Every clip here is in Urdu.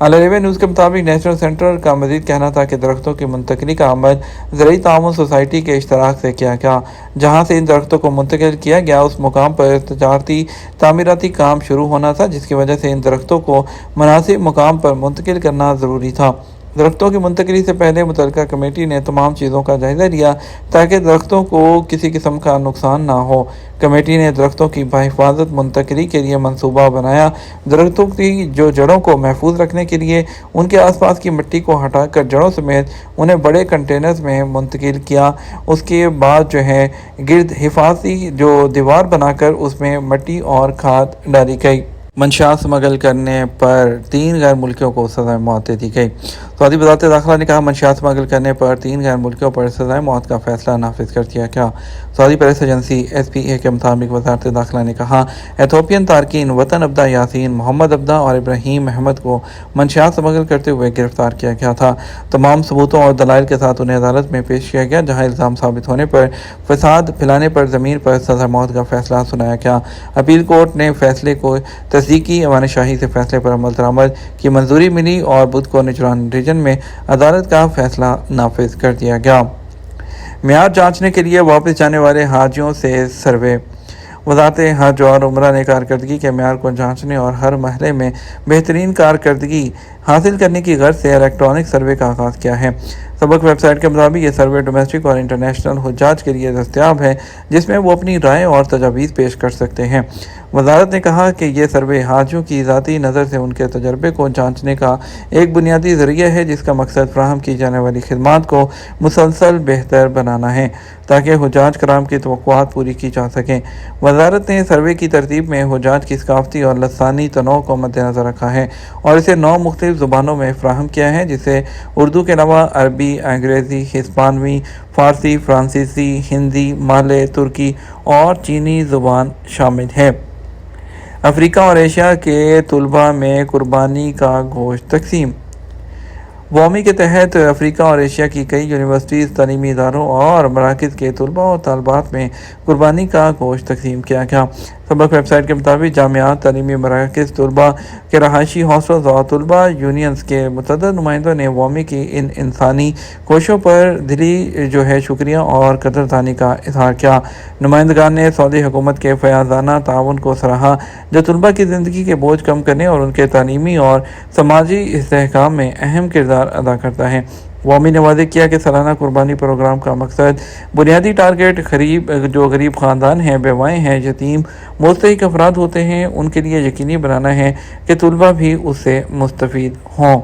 al-Arabiya نیوز کے مطابق نیشنل سینٹر کا مزید کہنا تھا کہ درختوں کی منتقلی کا عمل زرعی تعاون سوسائٹی کے اشتراک سے کیا گیا، جہاں سے ان درختوں کو منتقل کیا گیا اس مقام پر تجارتی تعمیراتی کام شروع ہونا تھا، جس کی وجہ سے ان درختوں کو مناسب مقام پر منتقل کرنا ضروری تھا۔ درختوں کی منتقلی سے پہلے متعلقہ کمیٹی نے تمام چیزوں کا جائزہ لیا تاکہ درختوں کو کسی قسم کا نقصان نہ ہو۔ کمیٹی نے درختوں کی بحفاظت منتقلی کے لیے منصوبہ بنایا، درختوں کی جڑوں کو محفوظ رکھنے کے لیے ان کے آس پاس کی مٹی کو ہٹا کر جڑوں سمیت انہیں بڑے کنٹینرز میں منتقل کیا۔ اس کے بعد گرد حفاظتی دیوار بنا کر اس میں مٹی اور کھاد ڈالی گئی۔ منشیات اسمگل کرنے پر 3 غیر ملکیوں کو سزائے موت دے دی گئی۔ سعودی وزارت داخلہ نے کہا منشیات اسمگل کرنے پر 3 غیر ملکیوں پر سزائے موت کا فیصلہ نافذ کر دیا گیا۔ سعودی پریس ایجنسی SPA کے مطابق وزارت داخلہ نے کہا ایتھوپین تارکین وطن عبدہ یاسین، محمد عبدہ اور ابراہیم احمد کو منشیات اسمگل کرتے ہوئے گرفتار کیا گیا تھا۔ تمام ثبوتوں اور دلائل کے ساتھ انہیں عدالت میں پیش کیا گیا، جہاں الزام ثابت ہونے پر فساد پھیلانے پر ضمیر پر سزا موت کا فیصلہ سنایا گیا۔ اپیل کورٹ نے فیصلے کو تصدیقی ایوان شاہی سے فیصلے پر عمل درآمد کی منظوری ملی اور بدھ کو نجران ریجن میں عدالت کا فیصلہ نافذ کر دیا گیا۔ معیار جانچنے کے لیے واپس جانے والے حاجیوں سے سروے۔ وزارت حج اور عمرہ نے کارکردگی کے معیار کو جانچنے اور ہر مرحلے میں بہترین کارکردگی حاصل کرنے کی غرض سے الیکٹرانک سروے کا آغاز کیا ہے۔ سبق ویب سائٹ کے مطابق یہ سروے ڈومیسٹک اور انٹرنیشنل حجاج کے لیے دستیاب ہے، جس میں وہ اپنی رائے اور تجاویز پیش کر سکتے ہیں۔ وزارت نے کہا کہ یہ سروے حاجیوں کی ذاتی نظر سے ان کے تجربے کو جانچنے کا ایک بنیادی ذریعہ ہے، جس کا مقصد فراہم کی جانے والی خدمات کو مسلسل بہتر بنانا ہے تاکہ حجاج کرام کی توقعات پوری کی جا سکیں۔ وزارت نے سروے کی ترتیب میں حجاج کی ثقافتی اور لسانی تنوع کو مد نظر رکھا ہے اور اسے 9 مختلف زبانوں میں فراہم کیا ہے، جسے اردو کے علاوہ عربی، انگریزی، ہسپانوی، فارسی، فرانسیسی، ہندی، مالے، ترکی اور چینی زبان شامل ہے۔ افریقہ اور ایشیا کے طلباء میں قربانی کا گوشت تقسیم۔ وامی کے تحت افریقہ اور ایشیا کی کئی یونیورسٹیز، تعلیمی اداروں اور مراکز کے طلباء اور طالبات میں قربانی کا گوشت تقسیم کیا گیا۔ سبق ویب سائٹ کے مطابق جامعات، تعلیمی مراکز، طلباء کے رہائشی ہاسٹلز اور طلباء یونینز کے متعدد نمائندوں نے وامی کی ان انسانی کوششوں پر دلی شکریہ اور قدردانی کا اظہار کیا۔ نمائندگان نے سعودی حکومت کے فیاضانہ تعاون کو سراہا، جو طلباء کی زندگی کے بوجھ کم کرنے اور ان کے تعلیمی اور سماجی استحکام میں اہم کردار ادا کرتا ہے۔ وامی نے واضح کیا کہ سالانہ قربانی پروگرام کا مقصد بنیادی ٹارگٹ غریب خاندان ہیں، بیوائیں ہیں، یتیم مستحق افراد ہوتے ہیں، ان کے لیے یقینی بنانا ہے کہ طلباء بھی اس سے مستفید ہوں۔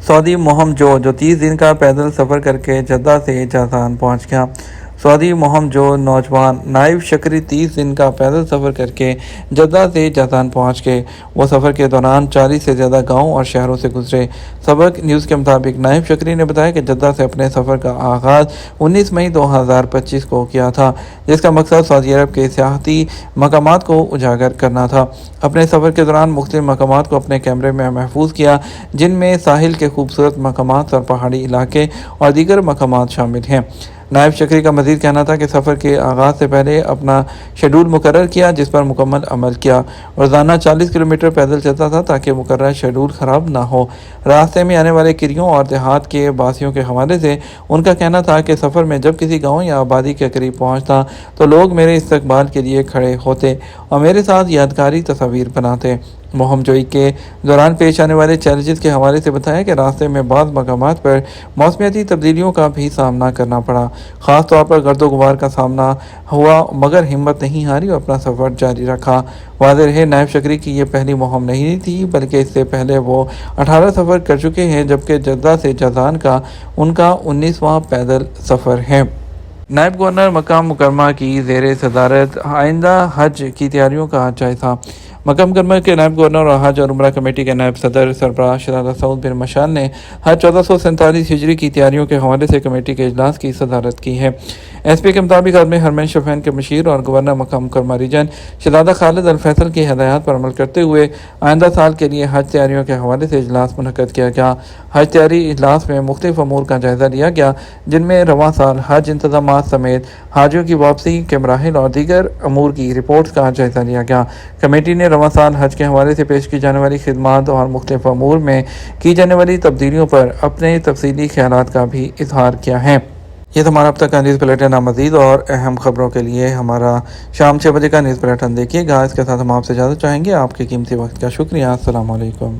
سعودی مہم جو 30 دن کا پیدل سفر کر کے جدہ سے جازان پہنچ گیا۔ سعودی مہم جو نوجوان نائب شکری 30 دن کا پیدل سفر کر کے جدہ سے جازان پہنچ گئے۔ وہ سفر کے دوران 40 سے زیادہ گاؤں اور شہروں سے گزرے۔ سبق نیوز کے مطابق نائب شکری نے بتایا کہ جدہ سے اپنے سفر کا آغاز 19 مئی 2025 کو کیا تھا، جس کا مقصد سعودی عرب کے سیاحتی مقامات کو اجاگر کرنا تھا۔ اپنے سفر کے دوران مختلف مقامات کو اپنے کیمرے میں محفوظ کیا، جن میں ساحل کے خوبصورت مقامات اور پہاڑی علاقے اور دیگر مقامات شامل ہیں۔ نائب شکری کا مزید کہنا تھا کہ سفر کے آغاز سے پہلے اپنا شیڈول مقرر کیا، جس پر مکمل عمل کیا۔ روزانہ 40 کلومیٹر پیدل چلتا تھا تاکہ مقررہ شیڈول خراب نہ ہو۔ راستے میں آنے والے قریوں اور دیہات کے باسیوں کے حوالے سے ان کا کہنا تھا کہ سفر میں جب کسی گاؤں یا آبادی کے قریب پہنچتا تو لوگ میرے استقبال کے لیے کھڑے ہوتے اور میرے ساتھ یادگاری تصاویر بناتے۔ مہم جوئی کے دوران پیش آنے والے چیلنجز کے حوالے سے بتایا کہ راستے میں بعض مقامات پر موسمیاتی تبدیلیوں کا بھی سامنا کرنا پڑا، خاص طور پر گرد و غبار کا سامنا ہوا، مگر ہمت نہیں ہاری اور اپنا سفر جاری رکھا۔ واضح رہے نائب شکری کی یہ پہلی مہم نہیں تھی، بلکہ اس سے پہلے وہ 18 سفر کر چکے ہیں، جبکہ جدہ سے جازان کا ان کا 19واں پیدل سفر ہے۔ نائب گورنر مکہ مکرمہ کی زیر صدارت آئندہ حج کی تیاریوں کا جائزہ۔ مکہ مکرمہ کے نائب گورنر اور حج اور عمرہ کمیٹی کے نائب صدر سربراہ شہزادہ سعود بن مشال نے حج 1447 ہجری کی تیاریوں کے حوالے سے کمیٹی کے اجلاس کی صدارت کی ہے۔ ایس پی کے مطابق عالمی حرمین شفین کے مشیر اور گورنر مقام مکرمہ ریجن شہزادہ خالد الفیصل کی ہدایات پر عمل کرتے ہوئے آئندہ سال کے لیے حج تیاریوں کے حوالے سے اجلاس منعقد کیا گیا۔ حج تیاری اجلاس میں مختلف امور کا جائزہ لیا گیا، جن میں رواں سال حج انتظامات سمیت حاجیوں کی واپسی کے مراحل اور دیگر امور کی رپورٹ کا جائزہ لیا گیا۔ کمیٹی نے رواں سال حج کے حوالے سے پیش کی جانے والی خدمات اور مختلف امور میں کی جانے والی تبدیلیوں پر اپنے تفصیلی خیالات کا بھی اظہار کیا ہے۔ یہ ہمارا اب تک کا نیوز بلیٹن۔ مزید اور اہم خبروں کے لیے ہمارا شام 6 بجے کا نیوز بلیٹن دیکھیے گا۔ اس کے ساتھ ہم آپ سے اجازت چاہیں گے۔ آپ کے قیمتی وقت کا شکریہ۔ السلام علیکم۔